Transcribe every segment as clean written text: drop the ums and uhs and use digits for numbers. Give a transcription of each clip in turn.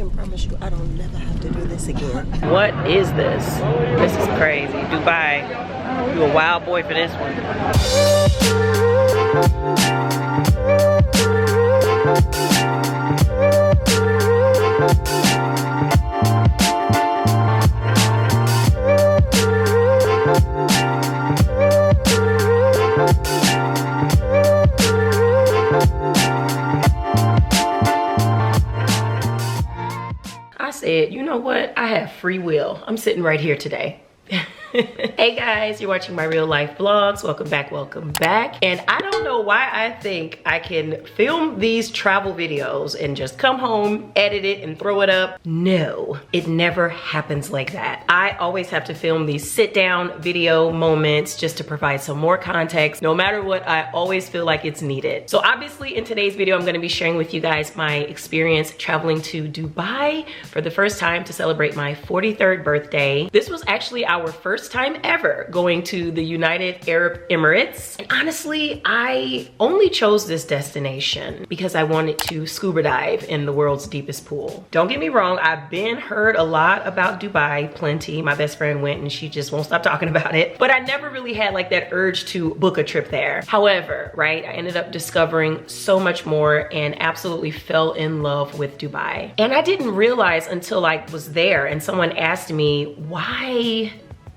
can promise you I don't never have to do this again. What is this? This is crazy. Dubai, you a wild boy for this one. I said, you know what? I have free will. I'm sitting right here today. Hey guys, you're watching my real life vlogs. Welcome back. And I don't know why I think I can film these travel videos and just come home, edit it, and throw it up. No, it never happens like that. I always have to film these sit down video moments just to provide some more context. No matter what, I always feel like it's needed. So obviously in today's video, I'm gonna be sharing with you guys my experience traveling to Dubai for the first time to celebrate my 43rd birthday. This was actually our first time ever going to the United Arab Emirates. And honestly, I only chose this destination because I wanted to scuba dive in the world's deepest pool. Don't get me wrong, I've been heard a lot about Dubai, plenty. My best friend went and she just won't stop talking about it. But I never really had like that urge to book a trip there. However, right, I ended up discovering so much more and absolutely fell in love with Dubai. And I didn't realize until I was there and someone asked me, why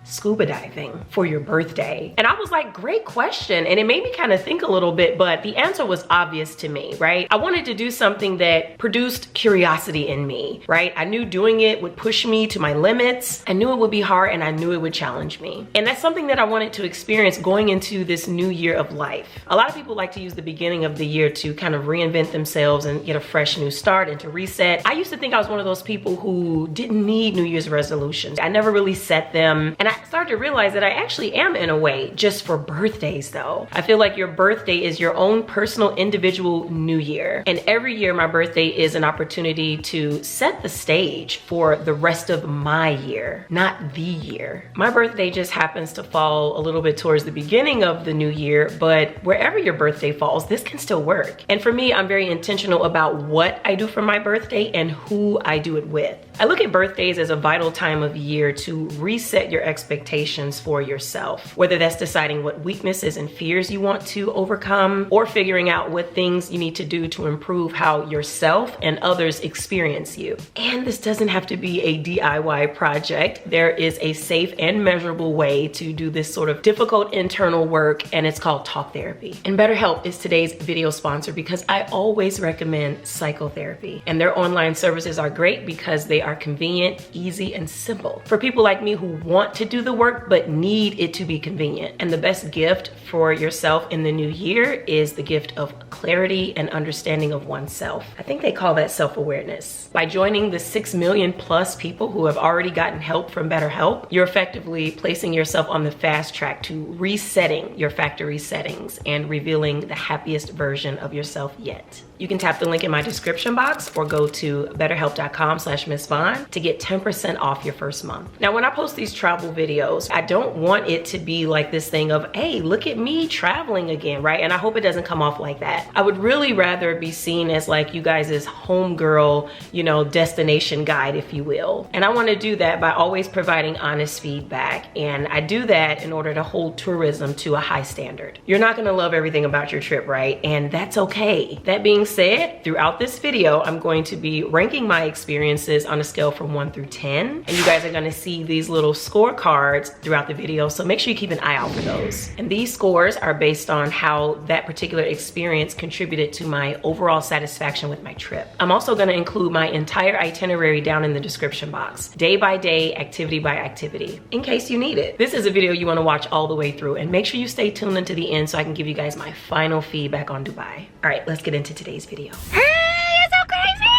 scuba diving for your birthday? And I was like, great question. And it made me kind of think a little bit, but the answer was obvious to me, right? I wanted to do something that produced curiosity in me, right? I knew doing it would push me to my limits. I knew it would be hard and I knew it would challenge me. And that's something that I wanted to experience going into this new year of life. A lot of people like to use the beginning of the year to kind of reinvent themselves and get a fresh new start and to reset. I used to think I was one of those people who didn't need New Year's resolutions. I never really set them. And I started to realize that I actually am in a way, just for birthdays though. I feel like your birthday is your own personal individual new year. And every year my birthday is an opportunity to set the stage for the rest of my year, not the year. My birthday just happens to fall a little bit towards the beginning of the new year, but wherever your birthday falls, this can still work. And for me, I'm very intentional about what I do for my birthday and who I do it with. I look at birthdays as a vital time of year to reset your expectations for yourself, whether that's deciding what weaknesses and fears you want to overcome or figuring out what things you need to do to improve how yourself and others experience you. And this doesn't have to be a DIY project. There is a safe and measurable way to do this sort of difficult internal work, and it's called talk therapy. And BetterHelp is today's video sponsor because I always recommend psychotherapy. And their online services are great because they are convenient, easy, and simple for people like me who want to do the work but need it to be convenient. And the best gift for yourself in the new year is the gift of clarity and understanding of oneself. I think they call that self-awareness. By joining the 6 million plus people who have already gotten help from BetterHelp, you're effectively placing yourself on the fast track to resetting your factory settings and revealing the happiest version of yourself yet. You can tap the link in my description box or go to betterhelp.com/MsVaughnTV to get 10% off your first month. Now, when I post these travel videos, I don't want it to be like this thing of, hey, look at me traveling again, right? And I hope it doesn't come off like that. I would really rather be seen as like you guys' homegirl, you know, destination guide, if you will. And I want to do that by always providing honest feedback. And I do that in order to hold tourism to a high standard. You're not going to love everything about your trip, right? And that's okay. That being said, throughout this video, I'm going to be ranking my experiences on a scale from 1 through 10. And you guys are going to see these little scorecards throughout the video. So make sure you keep an eye out for those. And these scores are based on how that particular experience contributed to my overall satisfaction with my trip. I'm also going to include my entire itinerary down in the description box, day by day, activity by activity, in case you need it. This is a video you want to watch all the way through, and make sure you stay tuned until the end so I can give you guys my final feedback on Dubai. All right, let's get into today's video. Hey, it's so crazy!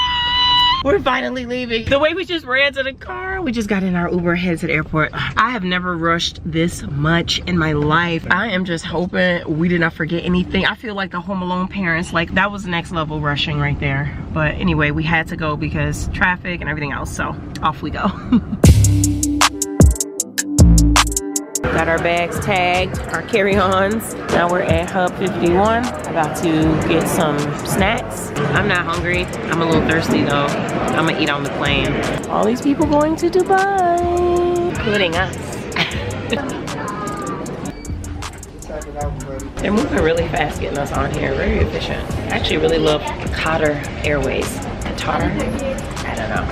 We're finally leaving. The way we just ran to the car, we just got in our Uber, headed to the airport. I have never rushed this much in my life. I am just hoping we did not forget anything. I feel like the Home Alone parents, like that was next level rushing right there. But anyway, we had to go because traffic and everything else, so off we go. Got our bags tagged, our carry-ons. Now we're at Hub 51. About to get some snacks. I'm not hungry. I'm a little thirsty though. I'm gonna eat on the plane. All these people going to Dubai, including us. They're moving really fast getting us on here. Very efficient. I actually really love Qatar Airways. Qatar? I don't know.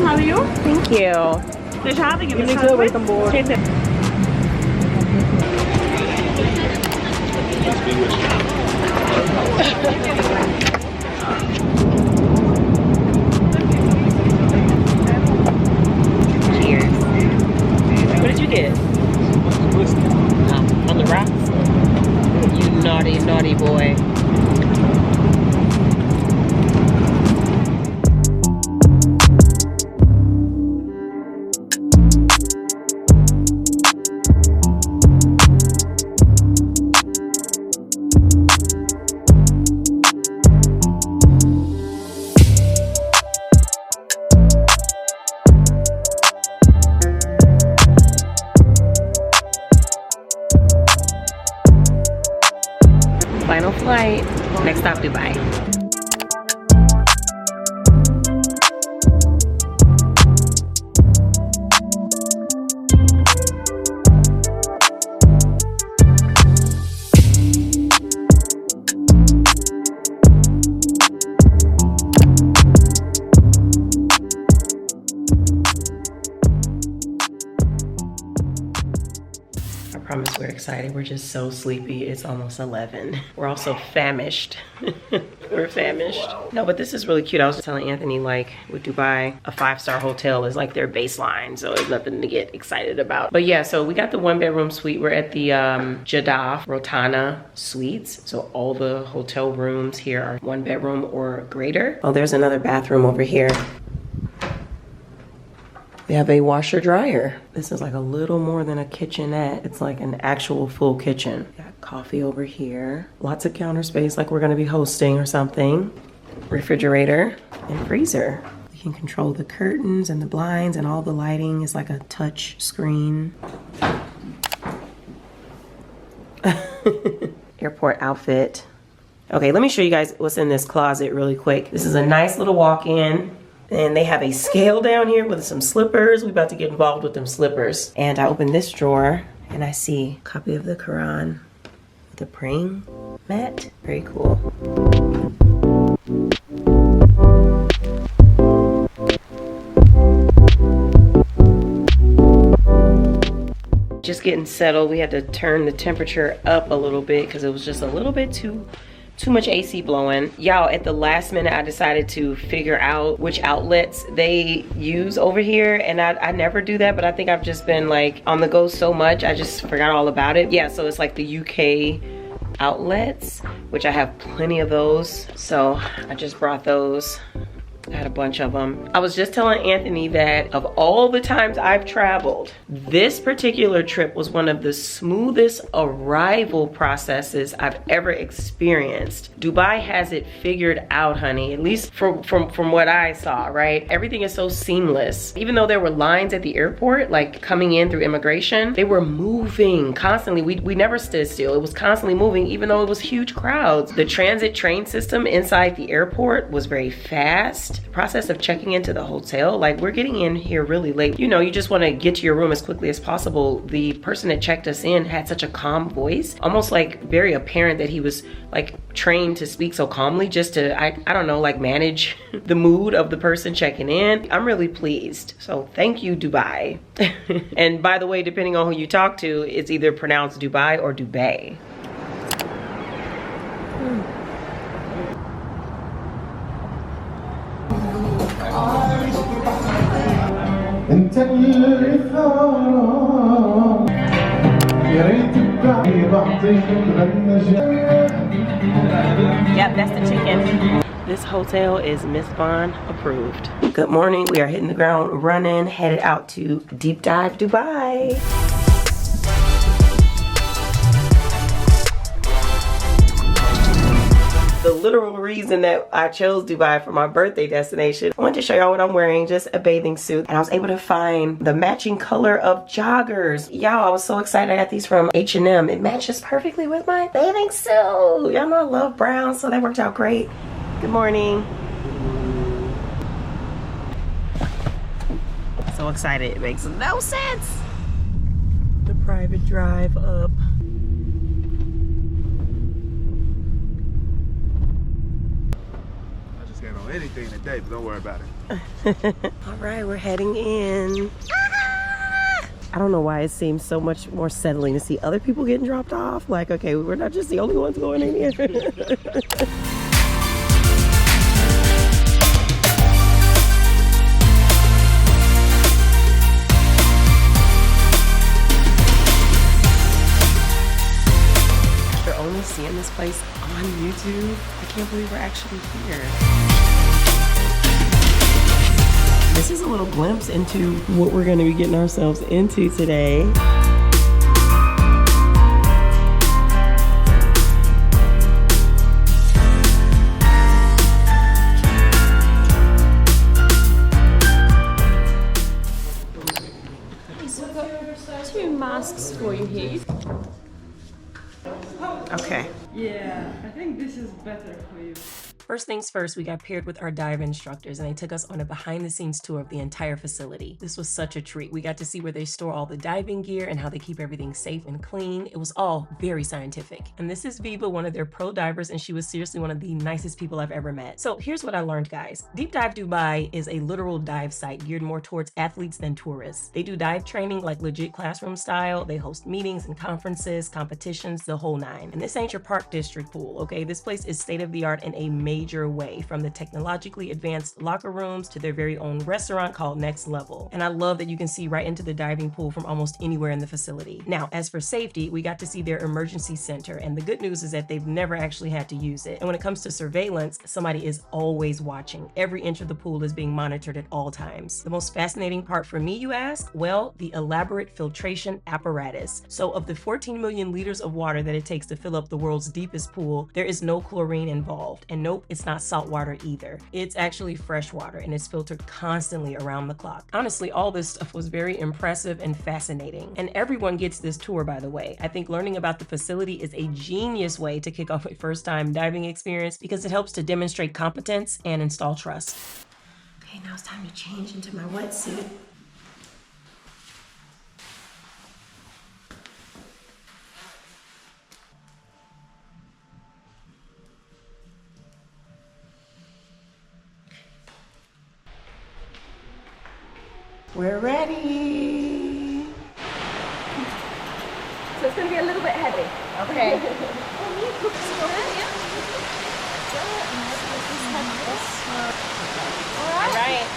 How are you? Thank you. Welcome board. Cheers. What did you get? On the rocks? You naughty, naughty boy. Final flight. Next stop, Dubai. I promise we're excited. We're just so sleepy. It's almost 11. We're also famished. We're famished. No, but this is really cute. I was telling Anthony, like, with Dubai, a 5-star hotel is like their baseline, so it's nothing to get excited about. But yeah, so we got the 1-bedroom suite. We're at the Jaddaf Rotana Suites. So all the hotel rooms here are 1 bedroom or greater. Oh, there's another bathroom over here. They have a washer dryer. This is like a little more than a kitchenette. It's like an actual full kitchen. Got coffee over here. Lots of counter space like we're gonna be hosting or something. Refrigerator and freezer. You can control the curtains and the blinds, and all the lighting is like a touch screen. Airport outfit. Okay, let me show you guys what's in this closet really quick. This is a nice little walk-in. And they have a scale down here with some slippers. We're about to get involved with them slippers. And I open this drawer and I see a copy of the Quran with a praying mat. Very cool. Just getting settled. We had to turn the temperature up a little bit because it was just a little bit too much AC blowing. Y'all, at the last minute, I decided to figure out which outlets they use over here. And I never do that, but I think I've just been like on the go so much, I just forgot all about it. Yeah, so it's like the UK outlets, which I have plenty of those. So I just brought those. I had a bunch of them. I was just telling Anthony that of all the times I've traveled, this particular trip was one of the smoothest arrival processes I've ever experienced. Dubai has it figured out, honey, at least from what I saw, right? Everything is so seamless. Even though there were lines at the airport, like coming in through immigration, they were moving constantly. We never stood still. It was constantly moving, even though it was huge crowds. The transit train system inside the airport was very fast. The process of checking into the hotel, like we're getting in here really late. You know, you just want to get to your room as quickly as possible. The person that checked us in had such a calm voice, almost like very apparent that he was like trained to speak so calmly just to, I don't know, like manage the mood of the person checking in. I'm really pleased. So thank you, Dubai. And by the way, depending on who you talk to, it's either pronounced Dubai or Dubay. انت اللي ثار يا ريت تبعي بعطيك النجاة. Yep, that's the chicken. This hotel is MsVaughan approved. Good morning. We are hitting the ground running, headed out to Deep Dive Dubai. The literal reason that I chose Dubai for my birthday destination. I wanted to show y'all what I'm wearing, just a bathing suit. And I was able to find the matching color of joggers. Y'all, I was so excited. I got these from H&M. It matches perfectly with my bathing suit. Y'all know I love brown, so that worked out great. Good morning. So excited, it makes no sense. The private drive up. I just can't on anything today, but don't worry about it. All right, we're heading in. I don't know why it seems so much more settling to see other people getting dropped off. Like, okay, we're not just the only ones going in here. Seeing this place on YouTube, I can't believe we're actually here. This is a little glimpse into what we're going to be getting ourselves into today. So I've got 2 masks for you here. Okay. Yeah, I think this is better for you. First things first, we got paired with our dive instructors and they took us on a behind the scenes tour of the entire facility. This was such a treat. We got to see where they store all the diving gear and how they keep everything safe and clean. It was all very scientific. And this is Viva, one of their pro divers, and she was seriously one of the nicest people I've ever met. So here's what I learned, guys. Deep Dive Dubai is a literal dive site geared more towards athletes than tourists. They do dive training like legit classroom style. They host meetings and conferences, competitions, the whole nine. And this ain't your park district pool, okay? This place is state of the art in a major way, from the technologically advanced locker rooms to their very own restaurant called Next Level. And I love that you can see right into the diving pool from almost anywhere in the facility. Now, as for safety, we got to see their emergency center, and the good news is that they've never actually had to use it. And when it comes to surveillance, somebody is always watching. Every inch of the pool is being monitored at all times. The most fascinating part for me, you ask? Well, the elaborate filtration apparatus. So of the 14 million liters of water that it takes to fill up the world's deepest pool, there is no chlorine involved. And nope, it's not salt water either. It's actually fresh water, and it's filtered constantly around the clock. Honestly, all this stuff was very impressive and fascinating. And everyone gets this tour, by the way. I think learning about the facility is a genius way to kick off a first-time diving experience because it helps to demonstrate competence and install trust. Okay, now it's time to change into my wetsuit. We're ready. So it's going to be a little bit heavy. Okay. All right.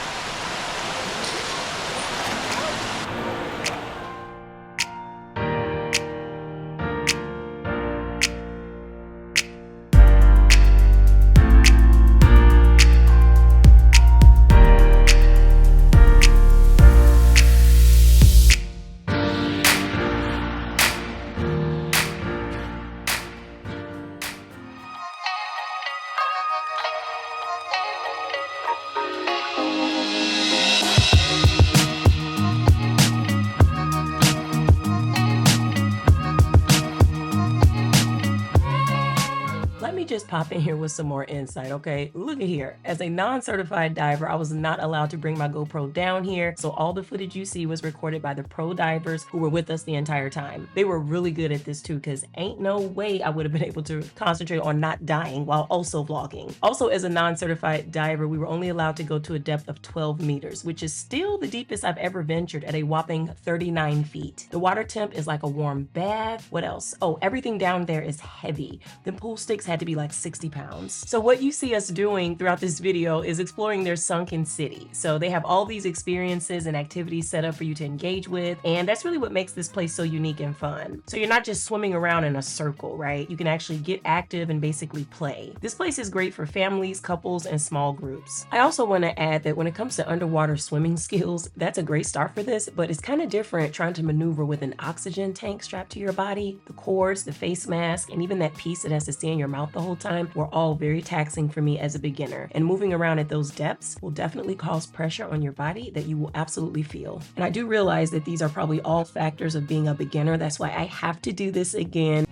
Just pop in here with some more insight, okay? Look at here. As a non-certified diver, I was not allowed to bring my GoPro down here, so all the footage you see was recorded by the pro divers who were with us the entire time. They were really good at this too, because ain't no way I would have been able to concentrate on not dying while also vlogging. Also, as a non-certified diver, we were only allowed to go to a depth of 12 meters, which is still the deepest I've ever ventured at a whopping 39 feet. The water temp is like a warm bath. What else? Oh, everything down there is heavy. The pool sticks had to be like 60 pounds. So what you see us doing throughout this video is exploring their sunken city. So they have all these experiences and activities set up for you to engage with, and that's really what makes this place so unique and fun. So you're not just swimming around in a circle, right? You can actually get active and basically play. This place is great for families, couples, and small groups. I also want to add that when it comes to underwater swimming skills, that's a great start for this, but it's kind of different trying to maneuver with an oxygen tank strapped to your body, the cords, the face mask, and even that piece that has to stay in your mouth the whole travel time were all very taxing for me as a beginner. And moving around at those depths will definitely cause pressure on your body that you will absolutely feel. And I do realize that these are probably all factors of being a beginner. That's why I have to do this again.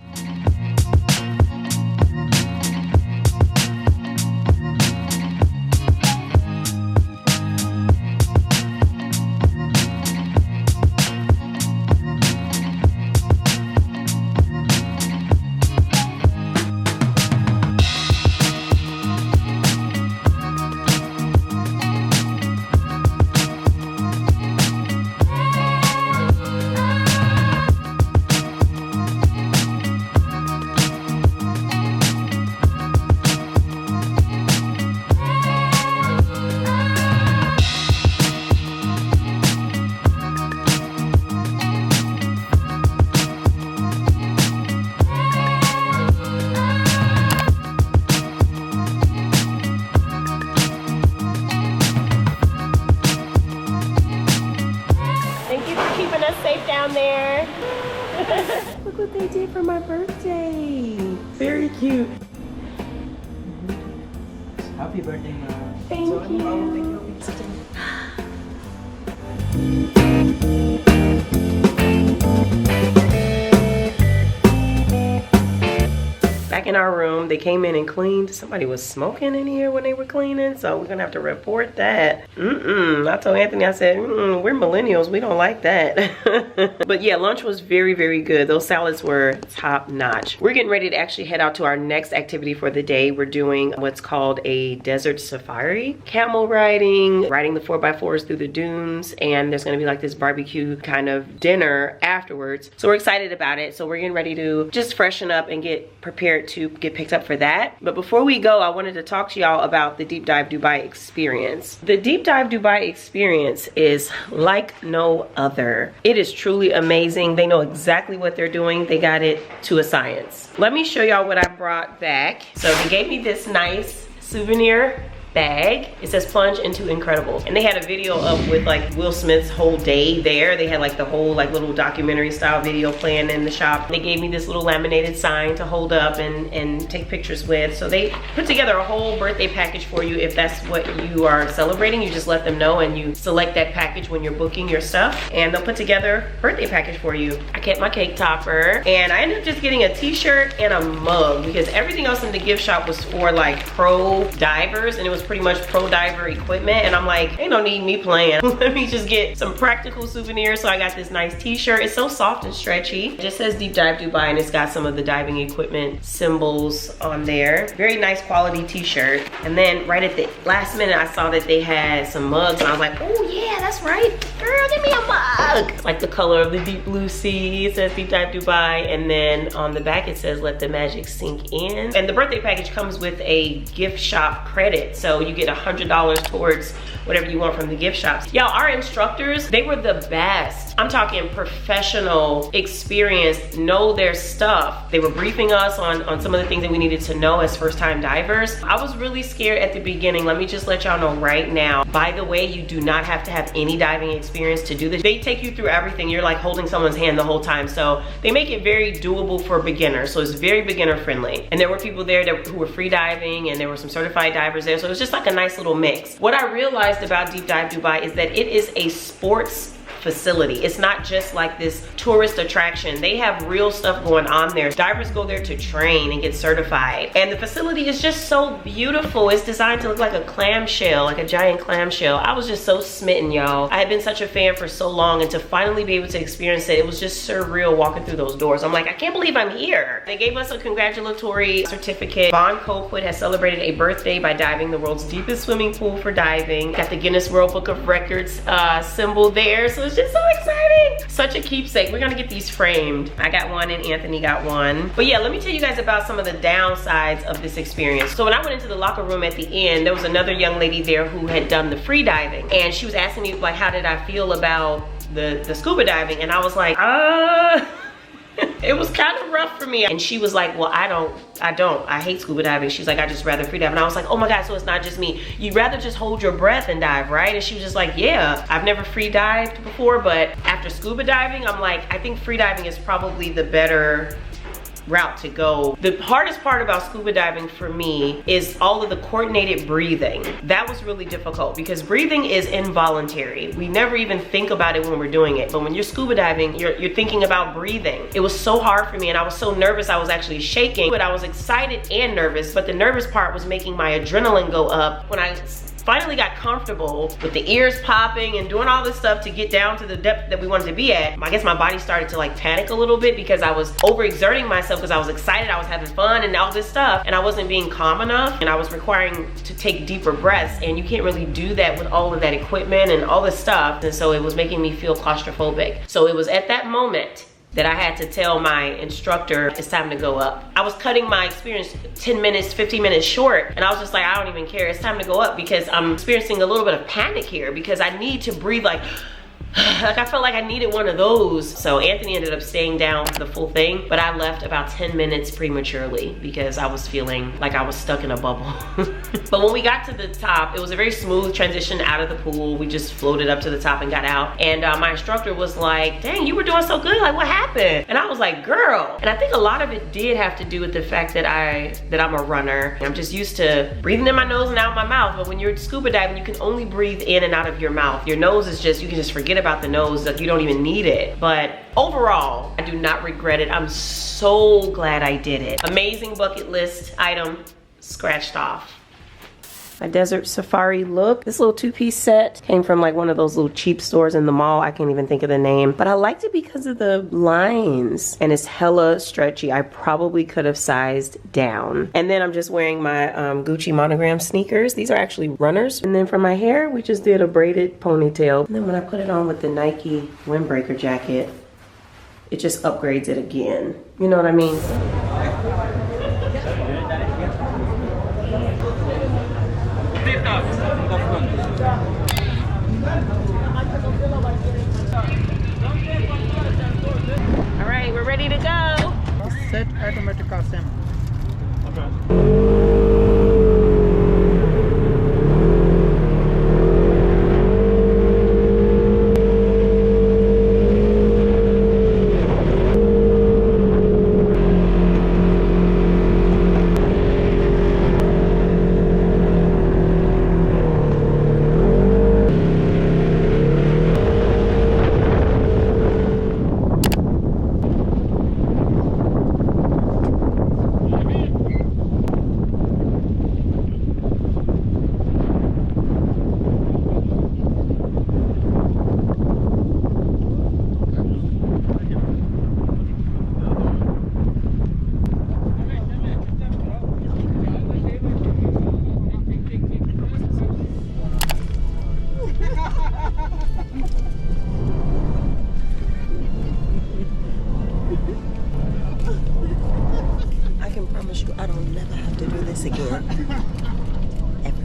There. Look what they did for my birthday. Very cute. Happy birthday, Mom. Thank you. Back in our room, they came in and cleaned. Somebody was smoking in here when they were cleaning, so we're gonna have to report that. I told Anthony, I said, we're millennials, we don't like that. But yeah, lunch was very, very good. Those salads were top notch. We're getting ready to actually head out to our next activity for the day. We're doing what's called a desert safari. Camel riding the 4x4s through the dunes, and there's gonna be like this barbecue kind of dinner afterwards. So we're excited about it. So we're getting ready to just freshen up and get prepared to get picked up for that. But before we go, I wanted to talk to y'all about the Deep Dive Dubai experience. The Deep Dive Dubai experience is like no other. It is truly amazing. They know exactly what they're doing. They got it to a science. Let me show y'all what I brought back. So they gave me this nice souvenir bag. It says plunge into incredible, and they had a video up with like Will Smith's whole day there. They had like the whole like little documentary style video playing in the shop. They gave me this little laminated sign to hold up and take pictures with. So they put together a whole birthday package for you. If that's what you are celebrating, you just let them know and you select that package when you're booking your stuff, and they'll put together a birthday package for you. I kept my cake topper, and I ended up just getting a t-shirt and a mug because everything else in the gift shop was for like pro divers, and it was pretty much pro diver equipment, and I'm like, ain't no need me playing. Let me just get some practical souvenirs. So I got this nice t-shirt. It's so soft and stretchy. It just says Deep Dive Dubai, and it's got some of the diving equipment symbols on there. Very nice quality t-shirt. And then right at the last minute, I saw that they had some mugs, and I was like, oh yeah, that's right. Girl, give me a mug. Like the color of the deep blue sea. It says Deep Dive Dubai, and then on the back it says let the magic sink in. And the birthday package comes with a gift shop credit, so you get $100 towards whatever you want from the gift shops. Y'all, our instructors, they were the best. I'm talking professional, experienced, know their stuff. They were briefing us on some of the things that we needed to know as first-time divers. I was really scared at the beginning. Let me just let y'all know right now. By the way, you do not have to have any diving experience to do this. They take you through everything. You're like holding someone's hand the whole time. So they make it very doable for beginners. So it's very beginner friendly. And there were people there who were free diving, and there were some certified divers there. So it was just like a nice little mix. What I realized about Deep Dive Dubai is that it is a sports facility. It's not just like this tourist attraction. They have real stuff going on there. Divers go there to train and get certified. And the facility is just so beautiful. It's designed to look like a clamshell, like a giant clamshell. I was just so smitten, y'all. I had been such a fan for so long, and to finally be able to experience it was just surreal walking through those doors. I'm like, I can't believe I'm here. They gave us a congratulatory certificate. Vaughn Colquitt has celebrated a birthday by diving the world's deepest swimming pool for diving. Got the Guinness World Book of Records symbol there. So it's just so exciting. Such a keepsake. We're gonna get these framed. I got one and Anthony got one. But yeah, let me tell you guys about some of the downsides of this experience. So when I went into the locker room at the end, there was another young lady there who had done the free diving, and she was asking me like, how did I feel about the scuba diving? And I was like, it was kind of rough for me. And she was like, well, I hate scuba diving. She's like, I just rather free dive. And I was like, oh my God, so it's not just me. You'd rather just hold your breath and dive, right? And she was just like, yeah, I've never free dived before, but after scuba diving, I'm like, I think free diving is probably the better route to go. The hardest part about scuba diving for me is all of the coordinated breathing. That was really difficult because breathing is involuntary. We never even think about it when we're doing it. But when you're scuba diving, you're thinking about breathing. It was so hard for me and I was so nervous. I was actually shaking, but I was excited and nervous. But the nervous part was making my adrenaline go up. When I finally got comfortable with the ears popping and doing all this stuff to get down to the depth that we wanted to be at, I guess my body started to like panic a little bit because I was overexerting myself because I was excited, I was having fun and all this stuff, and I wasn't being calm enough, and I was requiring to take deeper breaths, and you can't really do that with all of that equipment and all this stuff, and so it was making me feel claustrophobic. So it was at that moment that I had to tell my instructor, it's time to go up. I was cutting my experience 10 minutes, 15 minutes short, and I was just like, I don't even care, it's time to go up because I'm experiencing a little bit of panic here because I need to breathe like I felt like I needed one of those. So Anthony ended up staying down for the full thing, but I left about 10 minutes prematurely because I was feeling like I was stuck in a bubble. But when we got to the top, it was a very smooth transition out of the pool. We just floated up to the top and got out. And my instructor was like, dang, you were doing so good, like what happened? And I was like, girl. And I think a lot of it did have to do with the fact that I'm a runner. I'm just used to breathing in my nose and out my mouth. But when you're scuba diving, you can only breathe in and out of your mouth. Your nose is just, you can just forget about the nose, that you don't even need it. But overall, I do not regret it. I'm so glad I did it. Amazing bucket list item scratched off. My desert safari look. This little two-piece set came from like one of those little cheap stores in the mall. I can't even think of the name, but I liked it because of the lines and it's hella stretchy. I probably could have sized down. And then I'm just wearing my Gucci monogram sneakers. These are actually runners. And then for my hair, we just did a braided ponytail. And then when I put it on with the Nike windbreaker jacket, it just upgrades it again. You know what I mean? All right, we're ready to go. Set automatic assembly. I don't never have to do this again. Ever.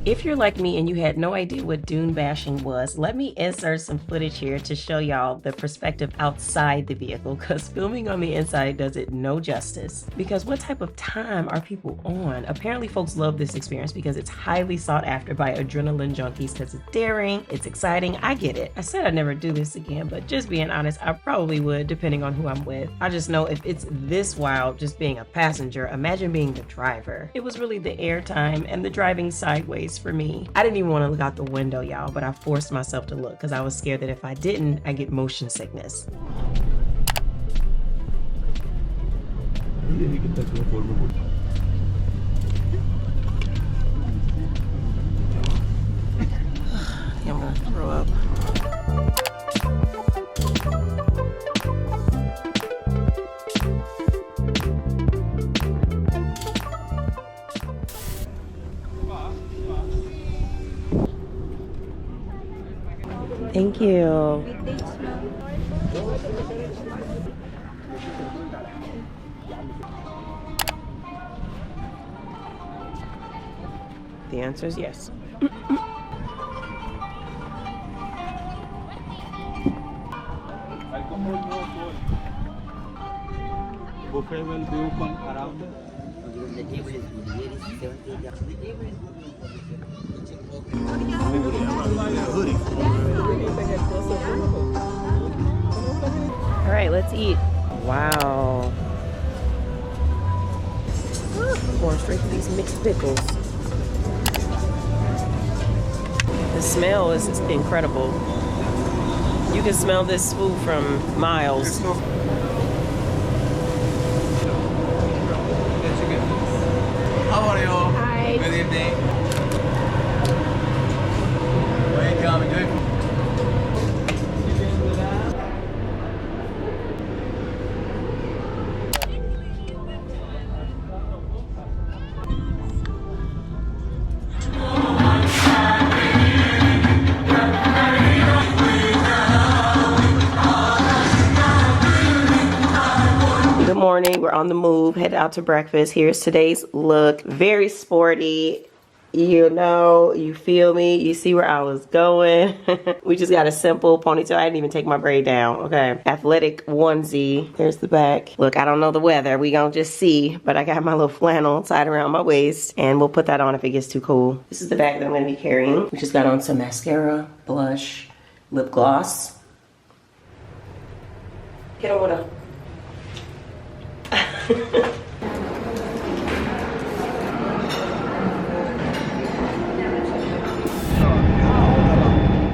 If you're like me and you had no idea what dune bashing was, let me insert some footage here to show y'all the perspective outside the vehicle, because filming on the inside does it no justice. Because what type of time are people on? Apparently folks love this experience because it's highly sought after by adrenaline junkies because it's daring, it's exciting. I get it. I said I'd never do this again, but just being honest, I probably would depending on who I'm with. I just know if it's this wild just being a passenger, imagine being the driver. It was really the airtime and the driving sideways for me. I didn't even want to look out the window, y'all, but I forced myself to look because I was scared that if I didn't, I'd get motion sickness. I'm gonna throw up. Thank you. The answer is yes. Buffet will be open around. All right, let's eat. Wow. Going straight for these mixed pickles. The smell is incredible. You can smell this food from miles. How are you? Hi. Good evening. Welcome. Enjoy. Good morning, we're on the move, head out to breakfast. Here's today's look, very sporty. You know, you feel me, you see where I was going. We just got a simple ponytail. I didn't even take my braid down, okay. Athletic onesie, there's the back. Look, I don't know the weather, we gonna just see, but I got my little flannel tied around my waist and we'll put that on if it gets too cool. This is the bag that I'm gonna be carrying. We just got on some mascara, blush, lip gloss. Get over the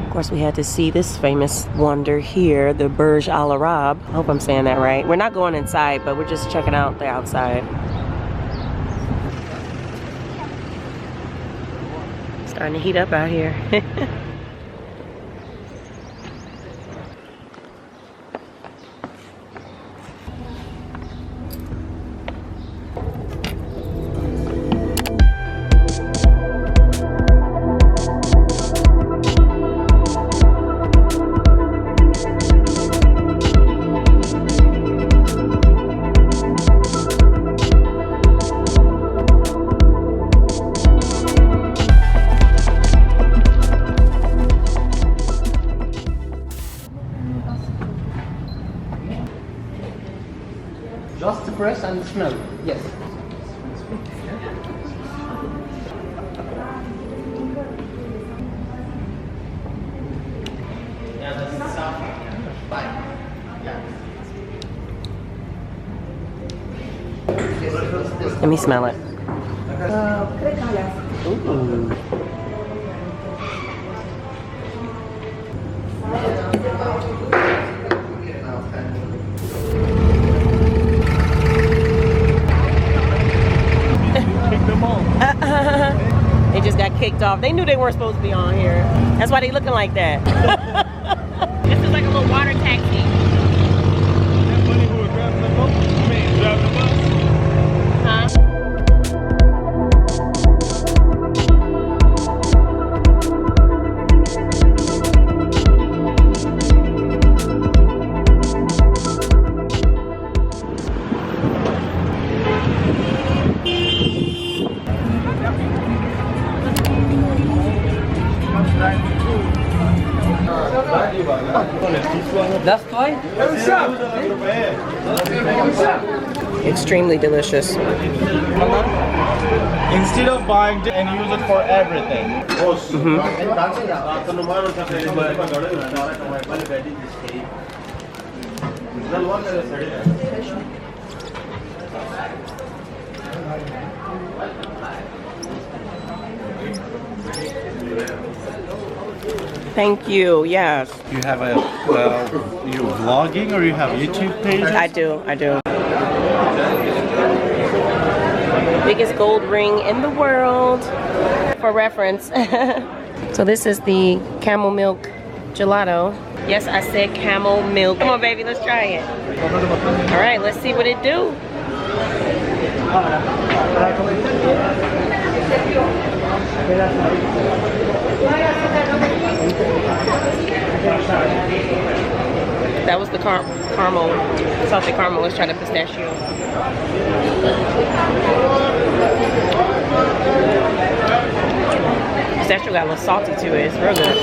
Of course, we had to see this famous wonder here, the Burj Al Arab. I hope I'm saying that right. We're not going inside, but we're just checking out the outside. Starting to heat up out here. Just press and smell. Yes. Let me smell it. Ooh. They just got kicked off. They knew they weren't supposed to be on here. That's why they looking like that. This is like a little water taxi. Anybody who would drive the boat? I mean, drive the bus? Huh? That's why. Extremely delicious. Instead of buying it and use it for everything. Thank you. Yes, You have a you vlogging or you have YouTube page? I do. I do. Biggest gold ring in the world. For reference. So this is the camel milk gelato. Yes, I said camel milk. Come on, baby, let's try it. All right, let's see what it do. That was the caramel, salted caramel. Let's try the pistachio. Pistachio got a little salty to it. It's real good.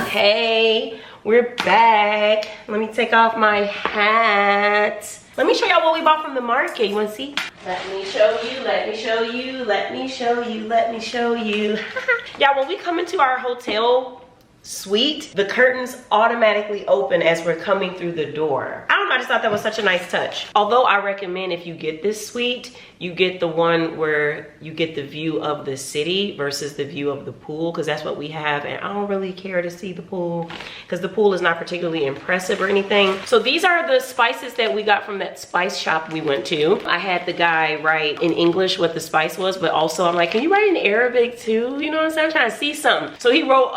Hey, we're back. Let me take off my hat. Let me show y'all what we bought from the market. You wanna see? Let me show you, let me show you, let me show you, let me show you. Y'all, when we come into our hotel suite, the curtains automatically open as we're coming through the door. I don't know, I just thought that was such a nice touch. Although I recommend if you get this suite, you get the one where you get the view of the city versus the view of the pool, because that's what we have, and I don't really care to see the pool because the pool is not particularly impressive or anything. So these are the spices that we got from that spice shop we went to. I had the guy write in English what the spice was, but also I'm like, can you write in Arabic too? You know what I'm saying? I'm trying to see something. So he wrote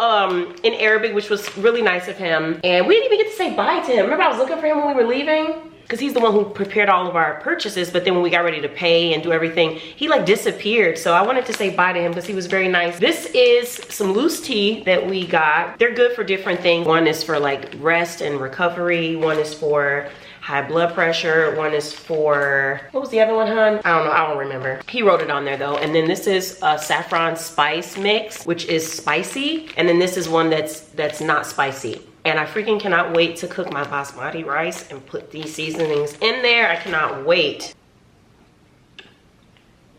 in Arabic, which was really nice of him, and we didn't even get to say bye to him. Remember, I was looking for him when we were leaving? Because he's the one who prepared all of our purchases, but then when we got ready to pay and do everything, he like disappeared. So I wanted to say bye to him because he was very nice. This is some loose tea that we got. They're good for different things. One is for like rest and recovery. One is for high blood pressure. One is for, what was the other one, hon? I don't know, I don't remember. He wrote it on there though. And then this is a saffron spice mix, which is spicy. And then this is one that's not spicy. And I freaking cannot wait to cook my basmati rice and put these seasonings in there. I cannot wait.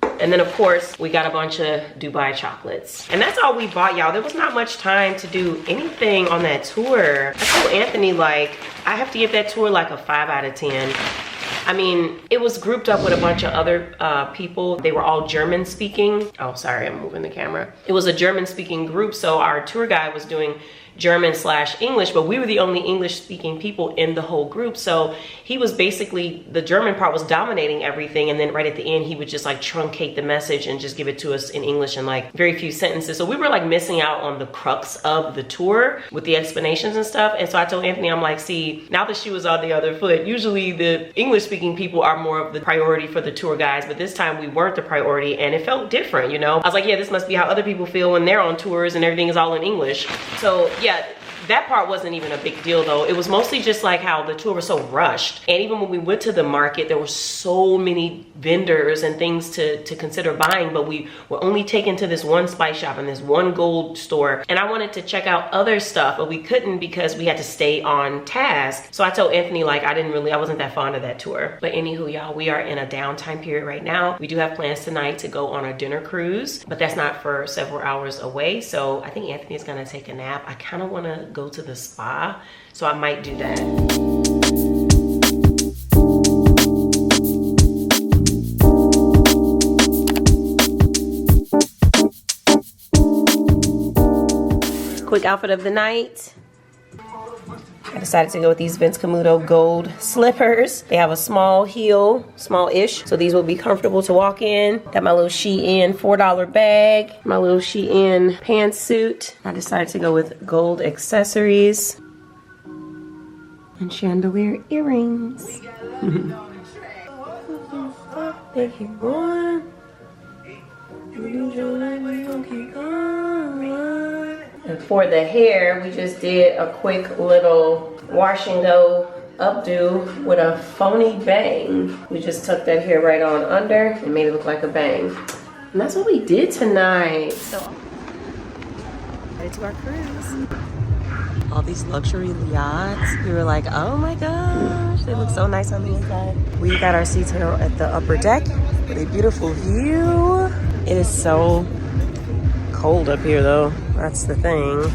And then of course, we got a bunch of Dubai chocolates. And that's all we bought, y'all. There was not much time to do anything on that tour. I told Anthony, like, I have to give that tour like a 5 out of 10. I mean, it was grouped up with a bunch of other people. They were all German speaking. Oh, sorry, I'm moving the camera. It was a German speaking group, so our tour guide was doing German/English, but we were the only English speaking people in the whole group. So he was basically, the German part was dominating everything, and then right at the end he would just like truncate the message and just give it to us in English in like very few sentences. So we were like missing out on the crux of the tour with the explanations and stuff. And so I told Anthony, I'm like, see, now the shoe is on the other foot. Usually the English speaking people are more of the priority for the tour guides, but this time we weren't the priority, and it felt different, you know? I was like, yeah, this must be how other people feel when they're on tours and everything is all in English. So yeah, that part wasn't even a big deal though. It was mostly just like how the tour was so rushed. And even when we went to the market, there were so many vendors and things to consider buying, but we were only taken to this one spice shop and this one gold store. And I wanted to check out other stuff, but we couldn't because we had to stay on task. So I told Anthony, like, I wasn't that fond of that tour. But anywho, y'all, we are in a downtime period right now. We do have plans tonight to go on a dinner cruise, but that's not for several hours away. So I think Anthony's gonna take a nap. I kind of want to go to the spa, so I might do that. Quick outfit of the night. I decided to go with these Vince Camuto gold slippers. They have a small heel, small-ish, so these will be comfortable to walk in. Got my little Shein $4 bag, my little Shein pantsuit. I decided to go with gold accessories and chandelier earrings. Thank you, boy. And for the hair, we just did a quick little wash and go updo with a phony bang. We just tucked that hair right on under and made it look like a bang. And that's what we did tonight. So, headed to our cruise. All these luxury yachts. We were like, oh my gosh, they look so nice on the inside. We got our seats here at the upper deck with a beautiful view. It is so cold up here though, that's the thing.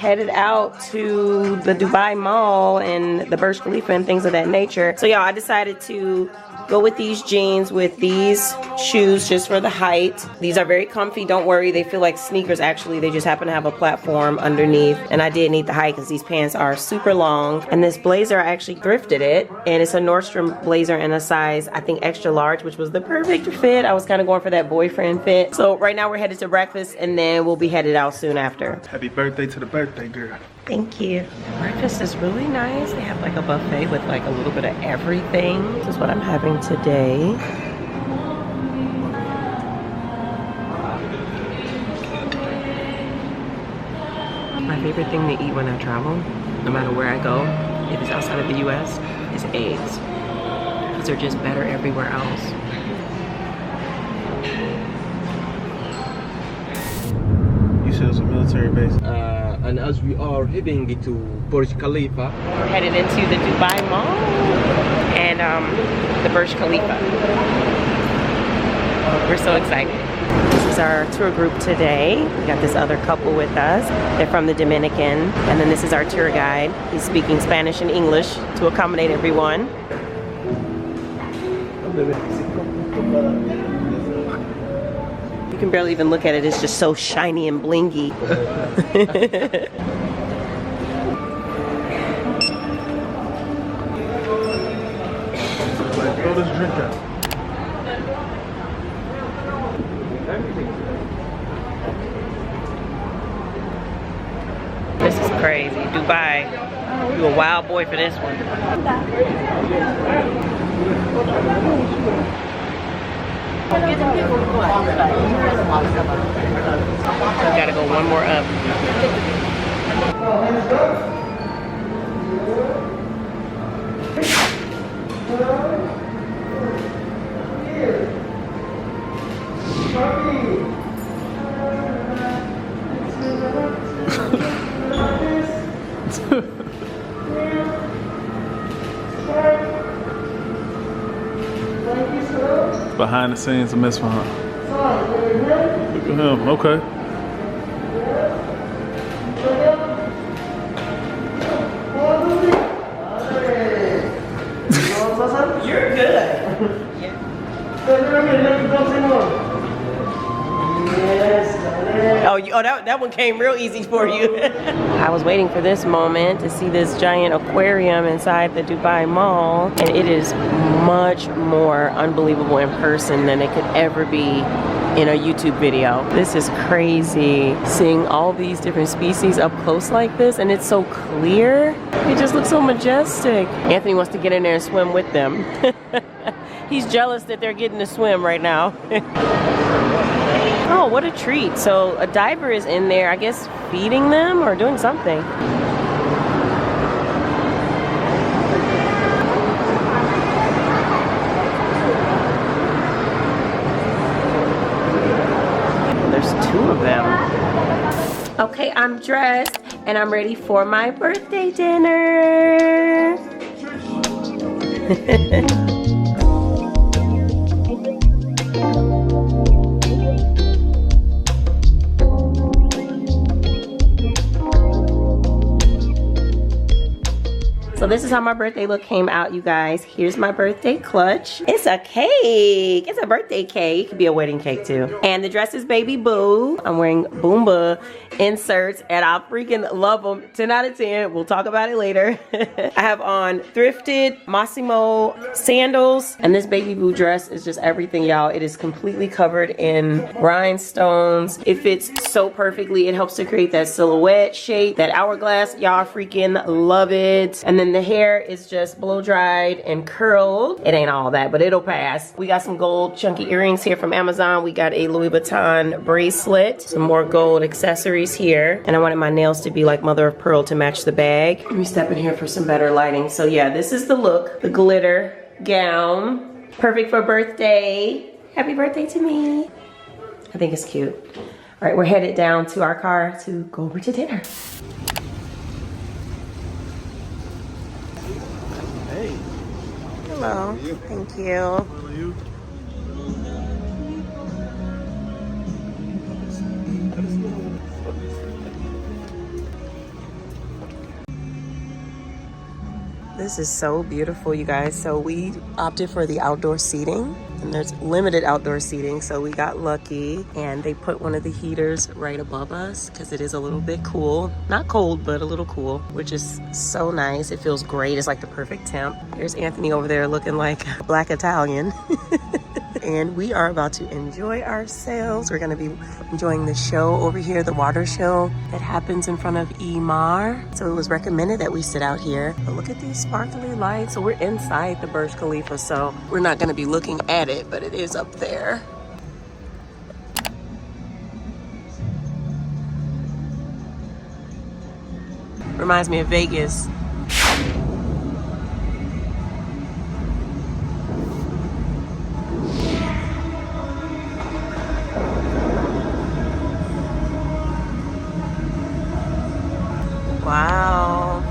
headed out to the Dubai Mall and the Burj Khalifa and things of that nature. So y'all, I decided to go with these jeans with these shoes just for the height. These are very comfy, don't worry. They feel like sneakers actually. They just happen to have a platform underneath. And I did need the height because these pants are super long. And this blazer, I actually thrifted it. And it's a Nordstrom blazer in a size, I think extra large, which was the perfect fit. I was kind of going for that boyfriend fit. So right now we're headed to breakfast and then we'll be headed out soon after. Happy birthday to the birthday girl. Thank you. Breakfast is really nice. They have like a buffet with like a little bit of everything. This is what I'm having today. My favorite thing to eat when I travel, no matter where I go, if it's outside of the US, is eggs. Because they're just better everywhere else. You said it's a military base. And as we are heading to Burj Khalifa, We're headed into the Dubai Mall and the Burj Khalifa. We're so excited. This is our tour group today. We got this other couple with us. They're from the Dominican. And then this is our tour guide. He's speaking Spanish and English to accommodate everyone. You can barely even look at it. It's just so shiny and blingy. Throw this drink out. This is crazy. Dubai. You a wild boy for this one. We gotta go one more up. Behind the scenes of MsVaughnTV. Look at him. Okay. You're good. Oh, that one came real easy for you. I was waiting for this moment to see this giant aquarium inside the Dubai Mall, and it is much more unbelievable in person than it could ever be in a YouTube video. This is crazy, seeing all these different species up close like this, and it's so clear. It just looks so majestic. Anthony wants to get in there and swim with them. He's jealous that they're getting to swim right now. Oh, what a treat. So a diver is in there, I guess feeding them or doing something. There's two of them. Okay, I'm dressed and I'm ready for my birthday dinner. So this is how my birthday look came out, you guys. Here's my birthday clutch. It's a cake. It's a birthday cake. It could be a wedding cake too. And the dress is Baby Boo. I'm wearing Boomba inserts and I freaking love them. 10 out of 10. We'll talk about it later. I have on thrifted Massimo sandals. And this Baby Boo dress is just everything, y'all. It is completely covered in rhinestones. It fits so perfectly. It helps to create that silhouette shape, that hourglass. Y'all freaking love it. And then the hair is just blow dried and curled. It ain't all that, but it'll pass. We got some gold chunky earrings here from Amazon. We got a Louis Vuitton bracelet, some more gold accessories here. And I wanted my nails to be like mother of pearl to match the bag. Let me step in here for some better lighting. So yeah, this is the look, the glitter gown. Perfect for birthday. Happy birthday to me. I think it's cute. All right, we're headed down to our car to go over to dinner. Hello. Thank you. This is so beautiful, you guys. So we opted for the outdoor seating, and there's limited outdoor seating, so we got lucky. And they put one of the heaters right above us because it is a little bit cool. Not cold, but a little cool, which is so nice. It feels great. It's like the perfect temp. There's Anthony over there looking like Black Italian. And we are about to enjoy ourselves. We're gonna be enjoying the show over here, the water show that happens in front of Emaar. So it was recommended that we sit out here. But look at these sparkly lights. So we're inside the Burj Khalifa, so we're not gonna be looking at it, but it is up there. Reminds me of Vegas. Wow.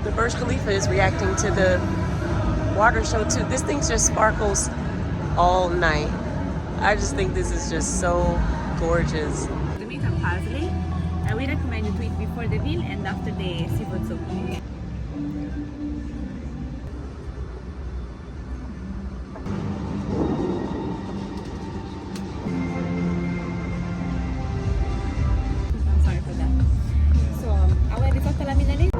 The Burj Khalifa is reacting to the water show too. This thing just sparkles all night. I just think this is just so gorgeous. The meat and parsley. We recommend you to eat before the meal and after the seafood soup. I'm sorry for that. So, our risotto alla milanese.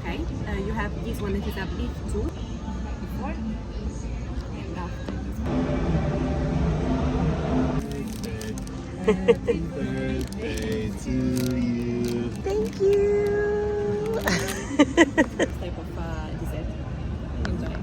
Okay. You have this one that is a beef too. Before and after this one. Happy birthday to you. Thank you. This type of dessert. Enjoy.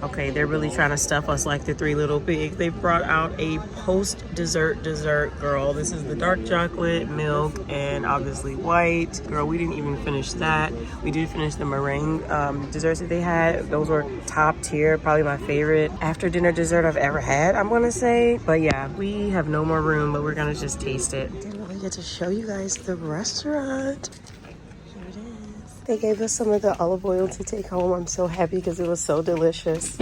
Okay, they're really trying to stuff us like the Three Little Pigs. They brought out a post-dessert dessert, girl. This is the dark chocolate, milk, and obviously white. Girl, we didn't even finish that. We did finish the meringue desserts that they had. Those were top tier, probably my favorite after dinner dessert I've ever had, I'm gonna say. But yeah, we have no more room, but we're gonna just taste it. I didn't really get to show you guys the restaurant. They gave us some of the olive oil to take home. I'm so happy because it was so delicious.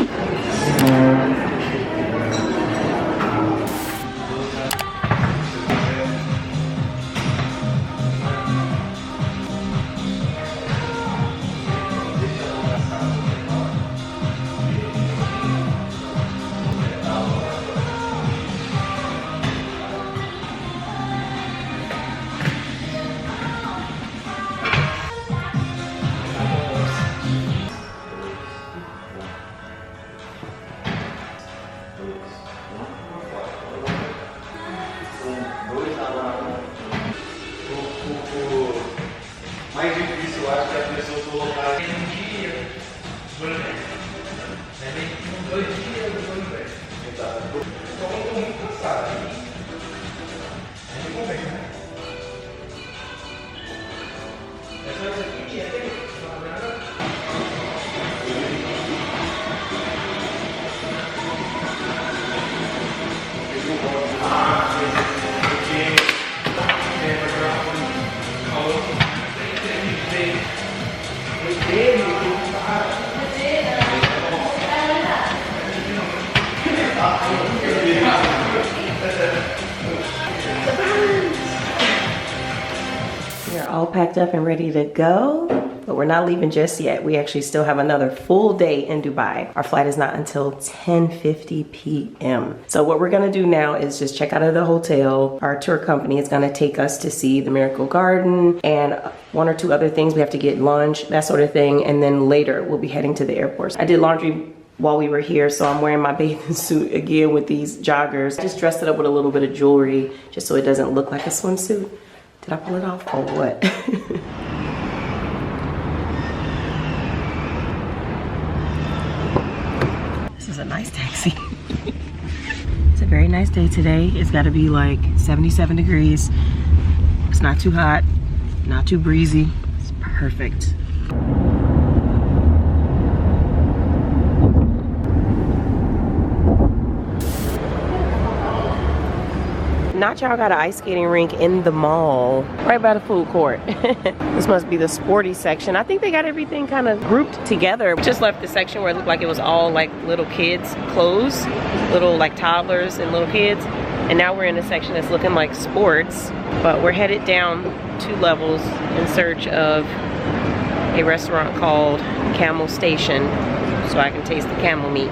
Mais difícil, eu acho que as pessoas colocarem um dia, por exemplo. Com 2 dias, depois vem. Exato. Então eu estou muito cansado. Aí não vem, né? É só isso aqui que é We're all packed up and ready to go, but we're not leaving just yet. We actually still have another full day in Dubai. Our flight is not until 10:50 p.m. So what we're gonna do now is just check out of the hotel. Our tour company is gonna take us to see the Miracle Garden and 1 or 2 other things. We have to get lunch, that sort of thing, and then later we'll be heading to the airport. I did laundry while we were here, so I'm wearing my bathing suit again with these joggers. I just dressed it up with a little bit of jewelry just so it doesn't look like a swimsuit. Did I pull it off or what? This is a nice taxi. It's a very nice day today. It's got to be like 77 degrees. It's not too hot. Not too breezy. It's perfect. Not y'all got an ice skating rink in the mall, right by the food court. This must be the sporty section. I think they got everything kind of grouped together. Just left the section where it looked like it was all like little kids' clothes, little like toddlers and little kids. And now we're in a section that's looking like sports, but we're headed down 2 levels in search of a restaurant called Camel Station so I can taste the camel meat.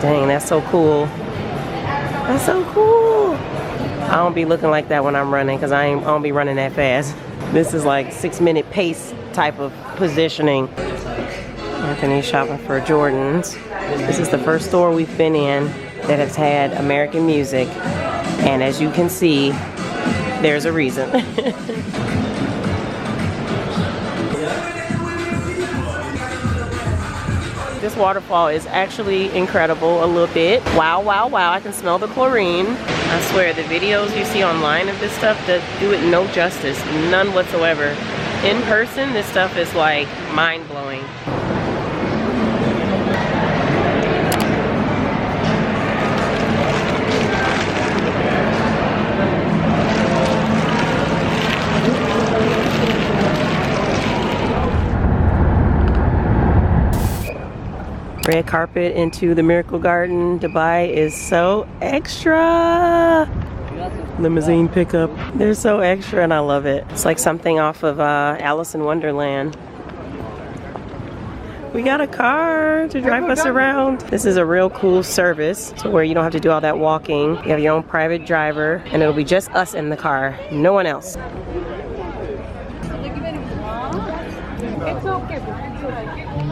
Dang, that's so cool. That's so cool. I don't be looking like that when I'm running because I don't be running that fast. This is like 6-minute pace type of positioning. Anthony's shopping for Jordans. This is the first store we've been in that has had American music. And as you can see, there's a reason. This waterfall is actually incredible a little bit. Wow, wow, wow. I can smell the chlorine. I swear the videos you see online of this stuff that do it no justice, none whatsoever. In person, this stuff is like mind-blowing. Red carpet into the Miracle Garden. Dubai is so extra. Limousine pickup. They're so extra and I love it. It's like something off of Alice in Wonderland. We got a car to drive us around. This is a real cool service to where you don't have to do all that walking. You have your own private driver and it'll be just us in the car, no one else.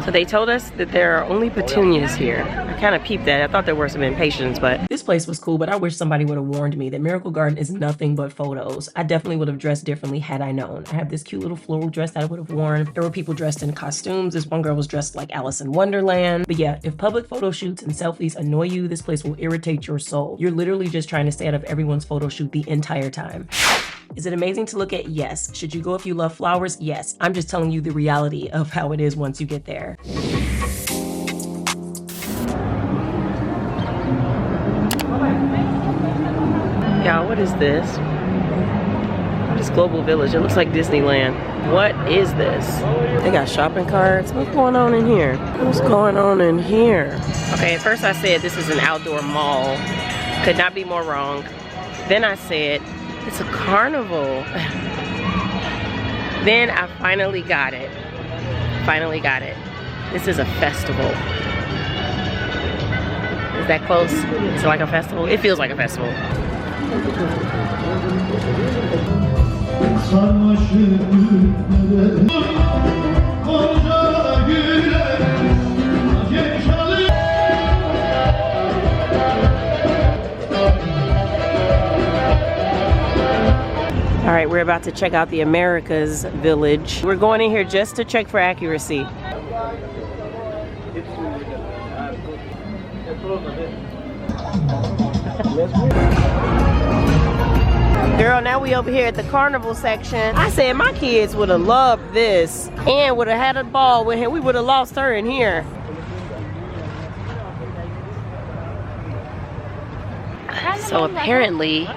So they told us that there are only petunias here. I kind of peeped that. I thought there were some impatiens, but this place was cool, but I wish somebody would have warned me that Miracle Garden is nothing but photos. I definitely would have dressed differently had I known. I have this cute little floral dress that I would have worn. There were people dressed in costumes. This one girl was dressed like Alice in Wonderland. But yeah, if public photo shoots and selfies annoy you, this place will irritate your soul. You're literally just trying to stay out of everyone's photo shoot the entire time. Is it amazing to look at? Yes. Should you go if you love flowers? Yes. I'm just telling you the reality of how it is once you get there. Y'all, what is this? What is Global Village? It looks like Disneyland. What is this? They got shopping carts. What's going on in here? What's going on in here? Okay, at first I said this is an outdoor mall. Could not be more wrong. Then I said, it's a carnival. Then I finally got it. Finally got it. This is a festival. Is that close? Is it like a festival? It feels like a festival. All right, we're about to check out the Americas Village. We're going in here just to check for accuracy. Girl, now we over here at the carnival section. I said my kids would have loved this and would have had a ball with him. We would have lost her in here. So apparently,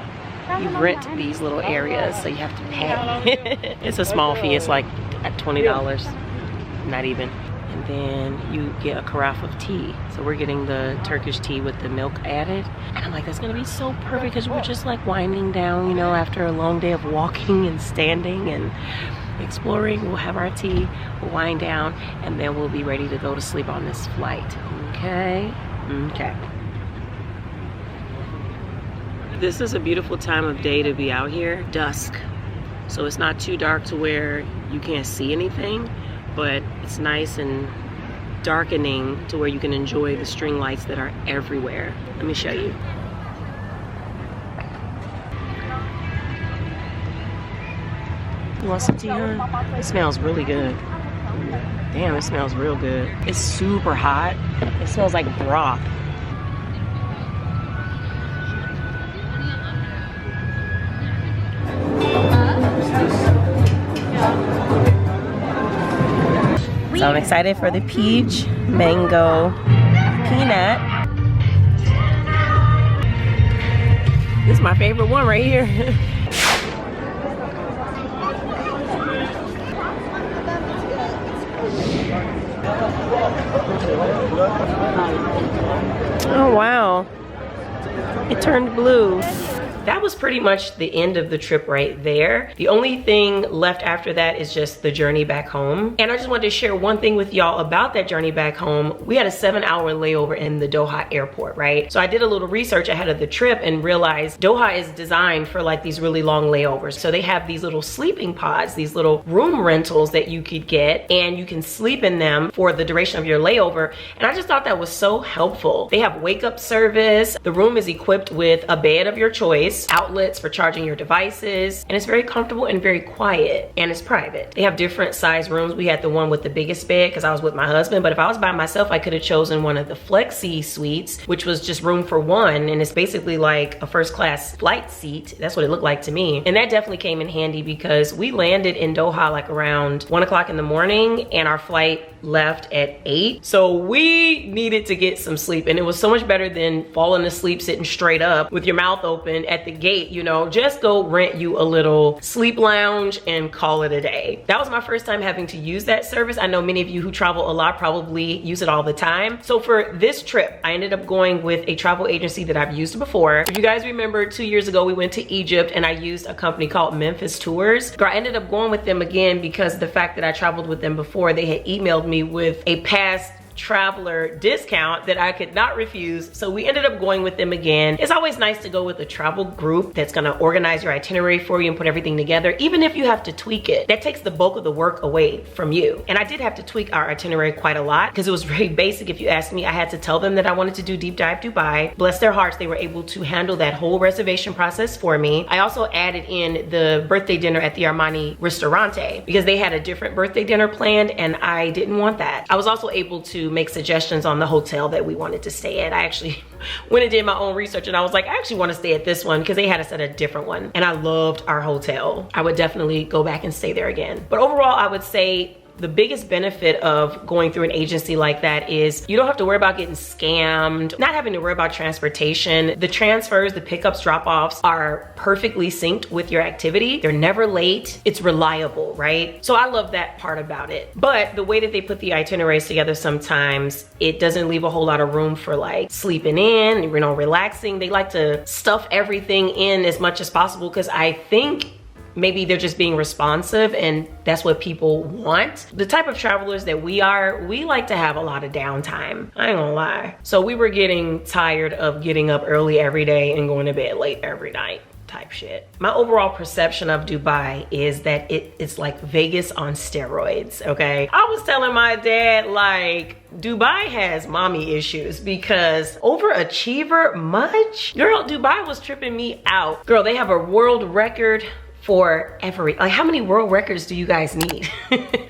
you rent these little areas, so you have to pay. It's a small fee. It's like at $20, not even. And then you get a carafe of tea. So we're getting the Turkish tea with the milk added. And I'm like, that's gonna be so perfect because we're just like winding down, you know, after a long day of walking and standing and exploring. We'll have our tea, we'll wind down, and then we'll be ready to go to sleep on this flight. Okay? Okay. This is a beautiful time of day to be out here, dusk. So it's not too dark to where you can't see anything, but it's nice and darkening to where you can enjoy the string lights that are everywhere. Let me show you. You want some tea, huh? It smells really good. Damn, it smells real good. It's super hot. It smells like broth. So I'm excited for the peach, mango, peanut. This is my favorite one right here. Oh wow, it turned blue. That was pretty much the end of the trip right there. The only thing left after that is just the journey back home. And I just wanted to share one thing with y'all about that journey back home. We had a 7-hour layover in the Doha airport, right? So I did a little research ahead of the trip and realized Doha is designed for like these really long layovers. So they have these little sleeping pods, these little room rentals that you could get, and you can sleep in them for the duration of your layover. And I just thought that was so helpful. They have wake up service. The room is equipped with a bed of your choice, outlets for charging your devices, and it's very comfortable and very quiet, and it's private. They have different size rooms. We had the one with the biggest bed because I was with my husband, but if I was by myself, I could have chosen one of the flexi suites, which was just room for one, and it's basically like a first class flight seat. That's what it looked like to me, and that definitely came in handy because we landed in Doha like around 1 o'clock in the morning, and our flight left at 8, so we needed to get some sleep, and it was so much better than falling asleep sitting straight up with your mouth open at the gate. You know, just go rent you a little sleep lounge and call it a day. That was my first time having to use that service. I know many of you who travel a lot probably use it all the time. So for this trip, I ended up going with a travel agency that I've used before. If you guys remember, 2 years ago we went to Egypt and I used a company called Memphis Tours. Girl, I ended up going with them again because the fact that I traveled with them before, they had emailed me with a past traveler discount that I could not refuse, so we ended up going with them again. It's always nice to go with a travel group that's gonna organize your itinerary for you and put everything together, even if you have to tweak it. That takes the bulk of the work away from you. And I did have to tweak our itinerary quite a lot because it was very basic. If you ask me, I had to tell them that I wanted to do deep dive Dubai. Bless their hearts, they were able to handle that whole reservation process for me. I also added in the birthday dinner at the Armani Ristorante because they had a different birthday dinner planned and I didn't want that. I was also able to make suggestions on the hotel that we wanted to stay at. I actually went and did my own research and I was like, I actually want to stay at this one because they had us at a different one, and I loved our hotel. I would definitely go back and stay there again. But overall, I would say the biggest benefit of going through an agency like that is you don't have to worry about getting scammed, not having to worry about transportation. The transfers, the pickups, drop-offs are perfectly synced with your activity. They're never late. It's reliable, right? So I love that part about it. But the way that they put the itineraries together, sometimes it doesn't leave a whole lot of room for like sleeping in, you know, relaxing. They like to stuff everything in as much as possible because I think maybe they're just being responsive and that's what people want. The type of travelers that we are, we like to have a lot of downtime. I ain't gonna lie. So we were getting tired of getting up early every day and going to bed late every night type shit. My overall perception of Dubai is that it's like Vegas on steroids, okay? I was telling my dad, like, Dubai has mommy issues because overachiever much? Girl, Dubai was tripping me out. Girl, they have a world record for every, like, how many world records do you guys need?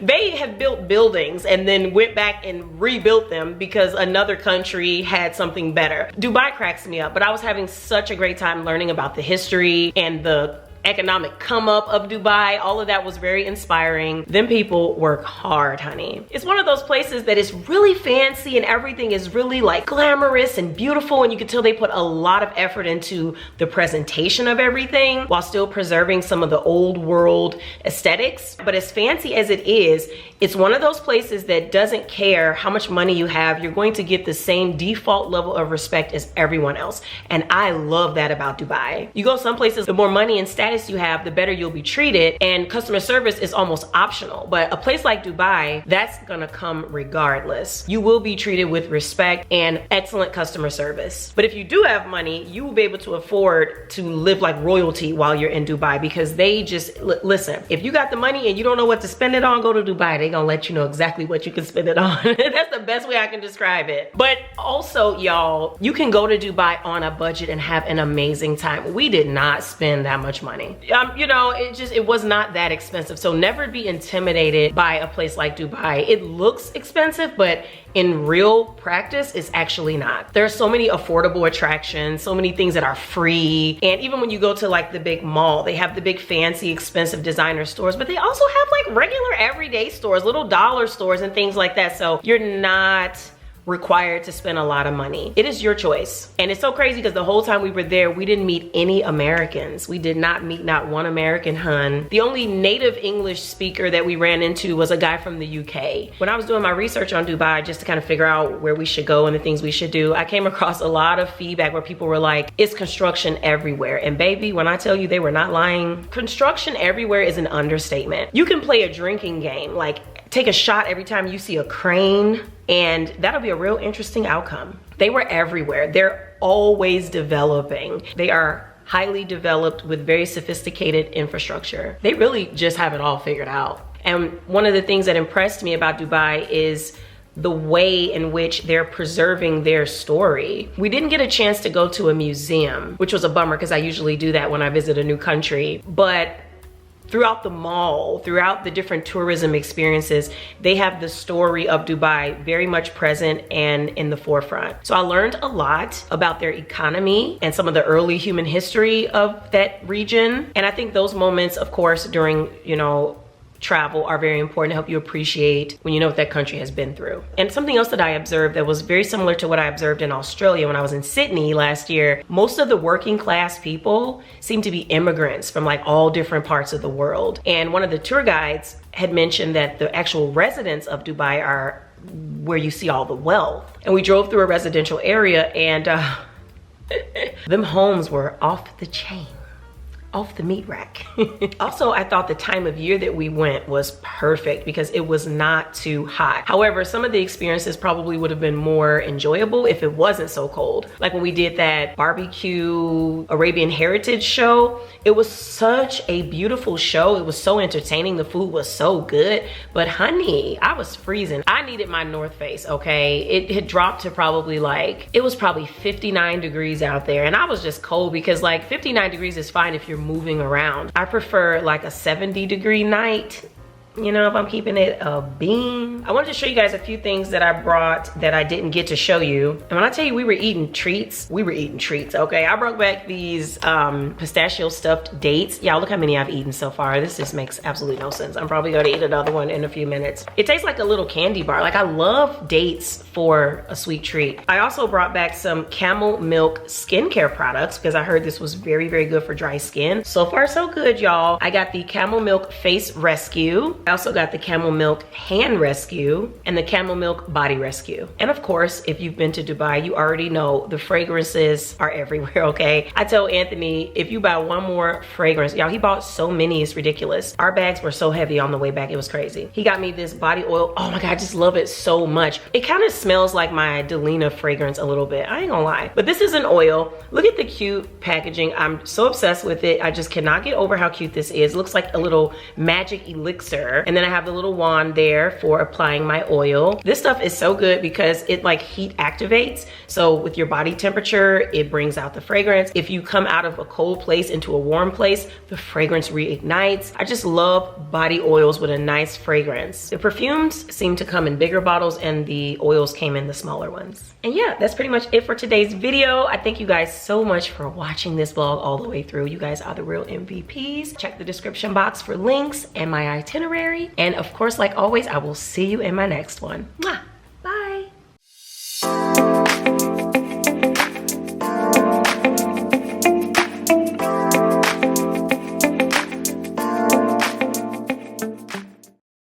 They have built buildings and then went back and rebuilt them because another country had something better. Dubai cracks me up, but I was having such a great time learning about the history and the economic come up of Dubai. All of that was very inspiring. Them people work hard, honey. It's one of those places that is really fancy and everything is really like glamorous and beautiful, and you can tell they put a lot of effort into the presentation of everything while still preserving some of the old world aesthetics. But as fancy as it is, it's one of those places that doesn't care how much money you have. You're going to get the same default level of respect as everyone else. And I love that about Dubai. You go some places, the more money and status you have, the better you'll be treated, and customer service is almost optional. But a place like Dubai, that's gonna come regardless. You will be treated with respect and excellent customer service. But if you do have money, you will be able to afford to live like royalty while you're in Dubai because they just, listen, if you got the money and you don't know what to spend it on, go to Dubai. They gonna let you know exactly what you can spend it on. That's the best way I can describe it. But also, y'all, you can go to Dubai on a budget and have an amazing time. We did not spend that much money. money. You know, it was not that expensive. So never be intimidated by a place like Dubai. It looks expensive, but in real practice, it's actually not. There are so many affordable attractions, so many things that are free. And even when you go to like the big mall, they have the big fancy, expensive designer stores, but they also have like regular everyday stores, little dollar stores and things like that. So you're not required to spend a lot of money. It is your choice. And it's so crazy because the whole time we were there, we didn't meet any Americans. We did not meet not one American hun. The only native English speaker that we ran into was a guy from the UK. When I was doing my research on Dubai, just to kind of figure out where we should go and the things we should do, I came across a lot of feedback where people were like, it's construction everywhere. And baby, when I tell you they were not lying, construction everywhere is an understatement. You can play a drinking game, like take a shot every time you see a crane, and that'll be a real interesting outcome. They were everywhere. They're always developing. They are highly developed with very sophisticated infrastructure. They really just have it all figured out. And one of the things that impressed me about Dubai is the way in which they're preserving their story. We didn't get a chance to go to a museum, which was a bummer because I usually do that when I visit a new country. But throughout the mall, throughout the different tourism experiences, they have the story of Dubai very much present and in the forefront. So I learned a lot about their economy and some of the early human history of that region. And I think those moments, of course, during, you know, travel are very important to help you appreciate when you know what that country has been through. And something else that I observed that was very similar to what I observed in Australia when I was in Sydney last year, most of the working class people seem to be immigrants from like all different parts of the world. And one of the tour guides had mentioned that the actual residents of Dubai are where you see all the wealth. And we drove through a residential area and them homes were off the chain. Off the meat rack. Also, I thought the time of year that we went was perfect because it was not too hot. However, some of the experiences probably would have been more enjoyable if it wasn't so cold. Like when we did that barbecue Arabian heritage show, it was such a beautiful show. It was so entertaining. The food was so good, but honey, I was freezing. I needed my North Face, okay? It had dropped to probably like, it was probably 59 degrees out there. And I was just cold because like 59 degrees is fine if you're moving around. I prefer like a 70-degree night, you know, if I'm keeping it a beam. I wanted to show you guys a few things that I brought that I didn't get to show you. And when I tell you we were eating treats, okay? I brought back these pistachio stuffed dates. Y'all, look how many I've eaten so far. This just makes absolutely no sense. I'm probably gonna eat another one in a few minutes. It tastes like a little candy bar. Like I love dates for a sweet treat. I also brought back some camel milk skincare products because I heard this was very, very good for dry skin. So far, so good, y'all. I got the camel milk face rescue. I also got the camel milk hand rescue and the camel milk body rescue. And of course, if you've been to Dubai, you already know the fragrances are everywhere, okay? I tell Anthony, if you buy one more fragrance, y'all, he bought so many, it's ridiculous. Our bags were so heavy on the way back, it was crazy. He got me this body oil. Oh my God, I just love it so much. It kind of smells like my Delina fragrance a little bit. I ain't gonna lie, but this is an oil. Look at the cute packaging. I'm so obsessed with it. I just cannot get over how cute this is. It looks like a little magic elixir. And then I have the little wand there for applying my oil. This stuff is so good because it like heat activates. So with your body temperature, it brings out the fragrance. If you come out of a cold place into a warm place, the fragrance reignites. I just love body oils with a nice fragrance. The perfumes seem to come in bigger bottles and the oils came in the smaller ones. And yeah, that's pretty much it for today's video. I thank you guys so much for watching this vlog all the way through. You guys are the real MVPs. Check the description box for links and my itinerary. And of course, like always, I will see you in my next one. Mwah!